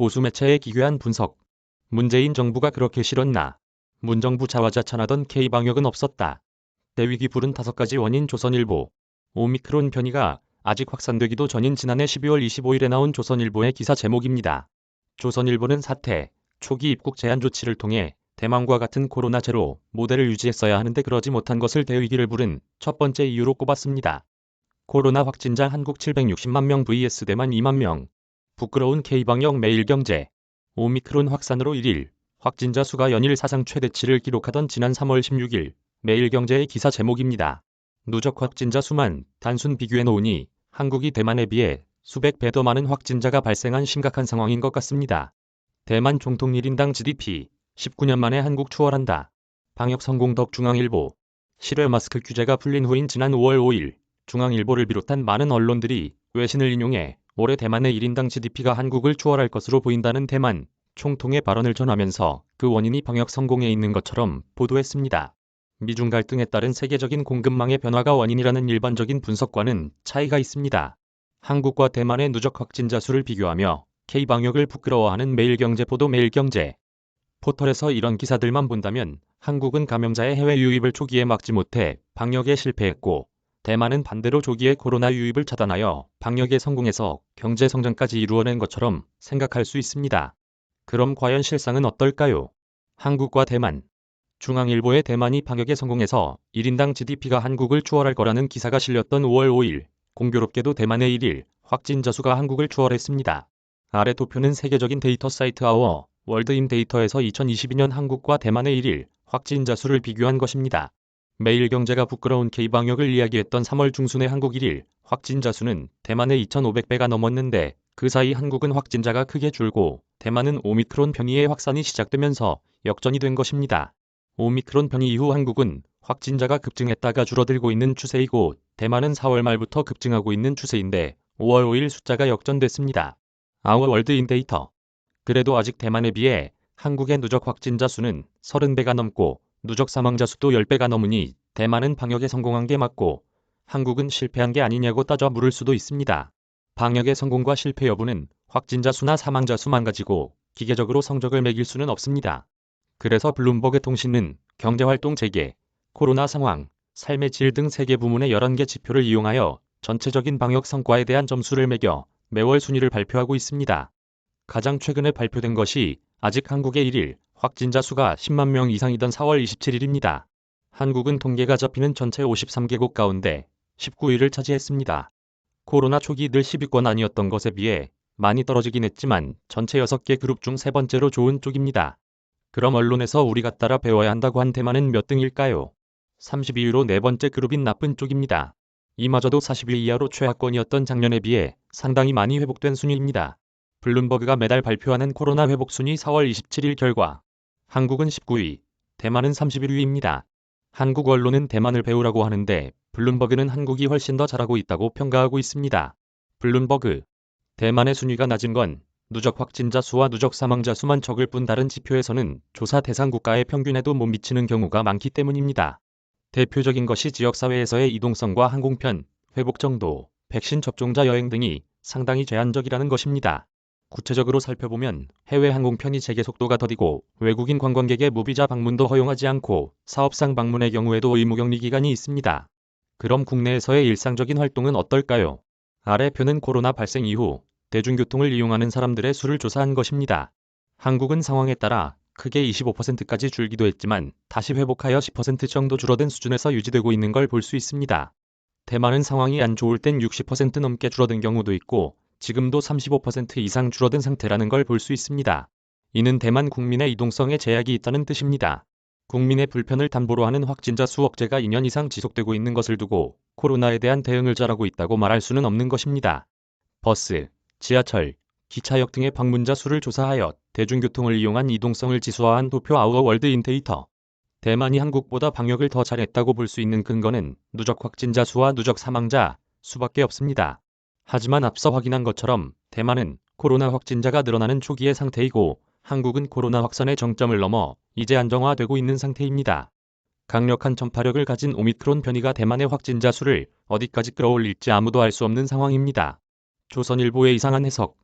보수 매체에 기괴한 분석. 문재인 정부가 그렇게 싫었나? 문정부 자화자찬하던 K방역은 없었다. 대위기 부른 5가지 원인. 조선일보. 오미크론 변이가 아직 확산되기도 전인 지난해 12월 25일에 나온 조선일보의 기사 제목입니다. 조선일보는 사태 초기 입국 제한 조치를 통해 대만과 같은 코로나 제로 모델을 유지했어야 하는데 그러지 못한 것을 대위기를 부른 첫 번째 이유로 꼽았습니다. 코로나 확진자 한국 760만 명 vs 대만 2만 명. 부끄러운 K방역. 매일경제. 오미크론 확산으로 1일 확진자 수가 연일 사상 최대치를 기록하던 지난 3월 16일 매일경제의 기사 제목입니다. 누적 확진자 수만 단순 비교해 놓으니 한국이 대만에 비해 수백 배 더 많은 확진자가 발생한 심각한 상황인 것 같습니다. 대만 총통 1인당 GDP 19년 만에 한국 추월한다. 방역 성공 덕. 중앙일보. 실외 마스크 규제가 풀린 후인 지난 5월 5일 중앙일보를 비롯한 많은 언론들이 외신을 인용해 올해 대만의 1인당 GDP가 한국을 추월할 것으로 보인다는 대만 총통의 발언을 전하면서 그 원인이 방역 성공에 있는 것처럼 보도했습니다. 미중 갈등에 따른 세계적인 공급망의 변화가 원인이라는 일반적인 분석과는 차이가 있습니다. 한국과 대만의 누적 확진자 수를 비교하며 K방역을 부끄러워하는 매일경제 보도. 매일경제 포털에서 이런 기사들만 본다면 한국은 감염자의 해외 유입을 초기에 막지 못해 방역에 실패했고 대만은 반대로 조기에 코로나 유입을 차단하여 방역에 성공해서 경제 성장까지 이루어낸 것처럼 생각할 수 있습니다. 그럼 과연 실상은 어떨까요? 한국과 대만. 중앙일보의 대만이 방역에 성공해서 1인당 GDP가 한국을 추월할 거라는 기사가 실렸던 5월 5일 공교롭게도 대만의 1일 확진자 수가 한국을 추월했습니다. 아래 도표는 세계적인 데이터 사이트 아워 월드인 데이터에서 2022년 한국과 대만의 1일 확진자 수를 비교한 것입니다. 매일경제가 부끄러운 K방역을 이야기했던 3월 중순의 한국 1일 확진자 수는 대만의 2,500배가 넘었는데 그 사이 한국은 확진자가 크게 줄고 대만은 오미크론 변이의 확산이 시작되면서 역전이 된 것입니다. 오미크론 변이 이후 한국은 확진자가 급증했다가 줄어들고 있는 추세이고 대만은 4월 말부터 급증하고 있는 추세인데 5월 5일 숫자가 역전됐습니다. 아워 월드인 데이터. 그래도 아직 대만에 비해 한국의 누적 확진자 수는 30배가 넘고 누적 사망자 수도 10배가 넘으니 대만은 방역에 성공한 게 맞고 한국은 실패한 게 아니냐고 따져 물을 수도 있습니다. 방역의 성공과 실패 여부는 확진자 수나 사망자 수만 가지고 기계적으로 성적을 매길 수는 없습니다. 그래서 블룸버그 통신은 경제활동 재개, 코로나 상황, 삶의 질 등 세계 부문의 11개 지표를 이용하여 전체적인 방역 성과에 대한 점수를 매겨 매월 순위를 발표하고 있습니다. 가장 최근에 발표된 것이 아직 한국의 1일 확진자 수가 10만 명 이상이던 4월 27일입니다. 한국은 통계가 잡히는 전체 53개국 가운데 19위를 차지했습니다. 코로나 초기 늘 10위권 아니었던 것에 비해 많이 떨어지긴 했지만 전체 6개 그룹 중 3번째로 좋은 쪽입니다. 그럼 언론에서 우리가 따라 배워야 한다고 한 대만은 몇 등일까요? 32위로 4번째 그룹인 나쁜 쪽입니다. 이마저도 40위 이하로 최하권이었던 작년에 비해 상당히 많이 회복된 순위입니다. 블룸버그가 매달 발표하는 코로나 회복 순위 4월 27일 결과 한국은 19위, 대만은 31위입니다. 한국 언론은 대만을 배우라고 하는데 블룸버그는 한국이 훨씬 더 잘하고 있다고 평가하고 있습니다. 블룸버그. 대만의 순위가 낮은 건 누적 확진자 수와 누적 사망자 수만 적을 뿐 다른 지표에서는 조사 대상 국가의 평균에도 못 미치는 경우가 많기 때문입니다. 대표적인 것이 지역사회에서의 이동성과 항공편, 회복 정도, 백신 접종자 여행 등이 상당히 제한적이라는 것입니다. 구체적으로 살펴보면 해외 항공편이 재개 속도가 더디고 외국인 관광객의 무비자 방문도 허용하지 않고 사업상 방문의 경우에도 의무격리 기간이 있습니다. 그럼 국내에서의 일상적인 활동은 어떨까요? 아래 표는 코로나 발생 이후 대중교통을 이용하는 사람들의 수를 조사한 것입니다. 한국은 상황에 따라 크게 25%까지 줄기도 했지만 다시 회복하여 10% 정도 줄어든 수준에서 유지되고 있는 걸 볼 수 있습니다. 대만은 상황이 안 좋을 땐 60% 넘게 줄어든 경우도 있고 지금도 35% 이상 줄어든 상태라는 걸 볼 수 있습니다. 이는 대만 국민의 이동성에 제약이 있다는 뜻입니다. 국민의 불편을 담보로 하는 확진자 수 억제가 2년 이상 지속되고 있는 것을 두고 코로나에 대한 대응을 잘하고 있다고 말할 수는 없는 것입니다. 버스, 지하철, 기차역 등의 방문자 수를 조사하여 대중교통을 이용한 이동성을 지수화한 도표 아워 월드인 데이터. 대만이 한국보다 방역을 더 잘했다고 볼 수 있는 근거는 누적 확진자 수와 누적 사망자 수밖에 없습니다. 하지만 앞서 확인한 것처럼 대만은 코로나 확진자가 늘어나는 초기의 상태이고 한국은 코로나 확산의 정점을 넘어 이제 안정화되고 있는 상태입니다. 강력한 전파력을 가진 오미크론 변이가 대만의 확진자 수를 어디까지 끌어올릴지 아무도 알 수 없는 상황입니다. 조선일보의 이상한 해석.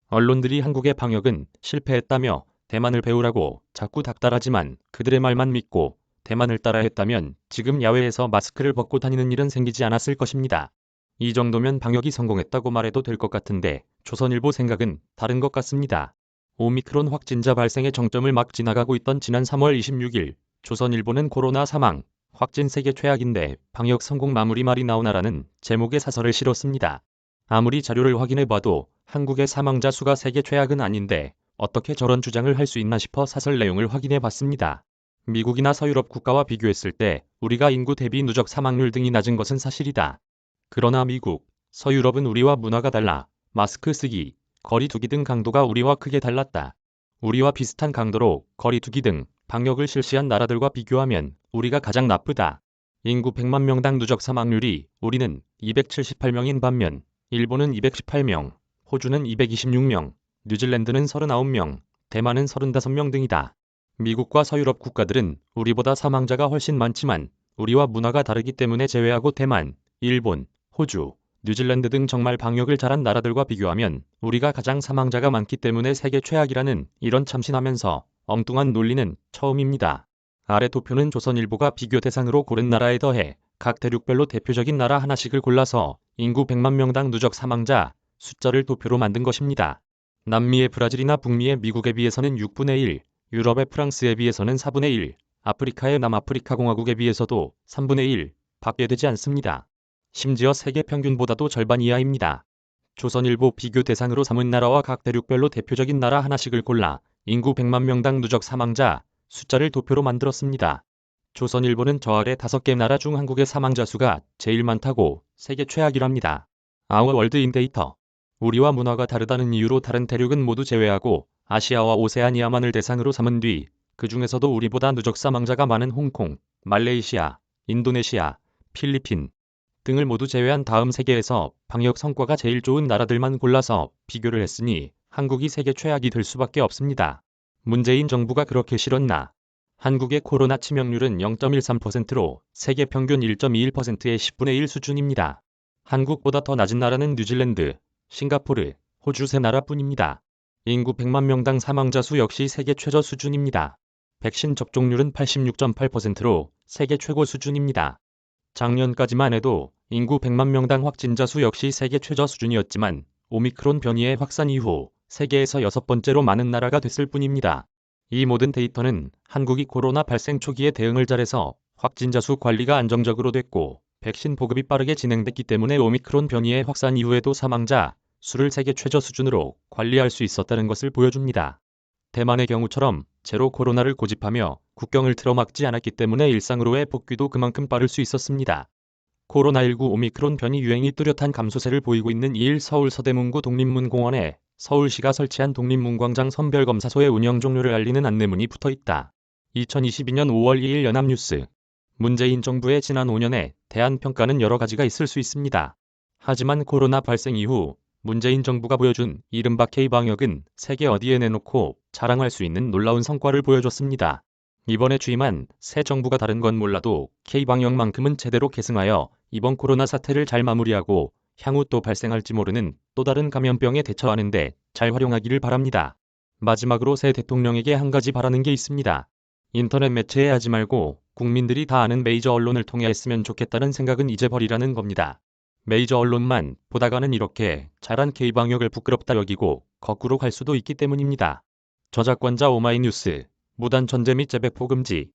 언론들이 한국의 방역은 실패했다며 대만을 배우라고 자꾸 닥달하지만 그들의 말만 믿고 대만을 따라했다면 지금 야외에서 마스크를 벗고 다니는 일은 생기지 않았을 것입니다. 이 정도면 방역이 성공했다고 말해도 될 것 같은데 조선일보 생각은 다른 것 같습니다. 오미크론 확진자 발생의 정점을 막 지나가고 있던 지난 3월 26일 조선일보는 코로나 사망, 확진 세계 최악인데 방역 성공 마무리 말이 나오나라는 제목의 사설을 실었습니다. 아무리 자료를 확인해봐도 한국의 사망자 수가 세계 최악은 아닌데 어떻게 저런 주장을 할 수 있나 싶어 사설 내용을 확인해봤습니다. 미국이나 서유럽 국가와 비교했을 때 우리가 인구 대비 누적 사망률 등이 낮은 것은 사실이다. 그러나 미국, 서유럽은 우리와 문화가 달라 마스크 쓰기, 거리 두기 등 강도가 우리와 크게 달랐다. 우리와 비슷한 강도로 거리 두기 등 방역을 실시한 나라들과 비교하면 우리가 가장 나쁘다. 인구 100만 명당 누적 사망률이 우리는 278명인 반면 일본은 218명, 호주는 226명, 뉴질랜드는 39명, 대만은 35명 등이다. 미국과 서유럽 국가들은 우리보다 사망자가 훨씬 많지만 우리와 문화가 다르기 때문에 제외하고 대만, 일본, 호주, 뉴질랜드 등 정말 방역을 잘한 나라들과 비교하면 우리가 가장 사망자가 많기 때문에 세계 최악이라는 이런 참신하면서 엉뚱한 논리는 처음입니다. 아래 도표는 조선일보가 비교 대상으로 고른 나라에 더해 각 대륙별로 대표적인 나라 하나씩을 골라서 인구 100만 명당 누적 사망자 숫자를 도표로 만든 것입니다. 남미의 브라질이나 북미의 미국에 비해서는 6분의 1, 유럽의 프랑스에 비해서는 4분의 1, 아프리카의 남아프리카 공화국에 비해서도 3분의 1 밖에 되지 않습니다. 심지어 세계 평균보다도 절반 이하입니다. 조선일보 비교 대상으로 삼은 나라와 각 대륙별로 대표적인 나라 하나씩을 골라 인구 100만 명당 누적 사망자 숫자를 도표로 만들었습니다. 조선일보는 저 아래 5개 나라 중 한국의 사망자 수가 제일 많다고 세계 최악이랍니다. 아워 월드인 데이터. 우리와 문화가 다르다는 이유로 다른 대륙은 모두 제외하고 아시아와 오세아니아만을 대상으로 삼은 뒤 그 중에서도 우리보다 누적 사망자가 많은 홍콩, 말레이시아, 인도네시아, 필리핀 등을 모두 제외한 다음 세계에서 방역 성과가 제일 좋은 나라들만 골라서 비교를 했으니 한국이 세계 최악이 될 수밖에 없습니다. 문재인 정부가 그렇게 싫었나? 한국의 코로나 치명률은 0.13%로 세계 평균 1.21%의 10분의 1 수준입니다. 한국보다 더 낮은 나라는 뉴질랜드, 싱가포르, 호주 세 나라뿐입니다. 인구 100만 명당 사망자 수 역시 세계 최저 수준입니다. 백신 접종률은 86.8%로 세계 최고 수준입니다. 작년까지만 해도 인구 100만 명당 확진자 수 역시 세계 최저 수준이었지만 오미크론 변이의 확산 이후 세계에서 6번째로 많은 나라가 됐을 뿐입니다. 이 모든 데이터는 한국이 코로나 발생 초기에 대응을 잘해서 확진자 수 관리가 안정적으로 됐고 백신 보급이 빠르게 진행됐기 때문에 오미크론 변이의 확산 이후에도 사망자 수를 세계 최저 수준으로 관리할 수 있었다는 것을 보여줍니다. 대만의 경우처럼 제로 코로나를 고집하며 국경을 틀어막지 않았기 때문에 일상으로의 복귀도 그만큼 빠를 수 있었습니다. 코로나19 오미크론 변이 유행이 뚜렷한 감소세를 보이고 있는 2일 서울 서대문구 독립문공원에 서울시가 설치한 독립문광장 선별검사소의 운영 종료를 알리는 안내문이 붙어있다. 2022년 5월 2일 연합뉴스. 문재인 정부의 지난 5년의 대안평가는 여러 가지가 있을 수 있습니다. 하지만 코로나 발생 이후 문재인 정부가 보여준 이른바 K방역은 세계 어디에 내놓고 자랑할 수 있는 놀라운 성과를 보여줬습니다. 이번에 취임한 새 정부가 다른 건 몰라도 K방역만큼은 제대로 계승하여 이번 코로나 사태를 잘 마무리하고 향후 또 발생할지 모르는 또 다른 감염병에 대처하는데 잘 활용하기를 바랍니다. 마지막으로 새 대통령에게 한 가지 바라는 게 있습니다. 인터넷 매체에 하지 말고 국민들이 다 아는 메이저 언론을 통해 했으면 좋겠다는 생각은 이제 버리라는 겁니다. 메이저 언론만 보다가는 이렇게 잘한 K방역을 부끄럽다 여기고 거꾸로 갈 수도 있기 때문입니다. 저작권자 오마이뉴스. 무단 전제 및 재배포 금지.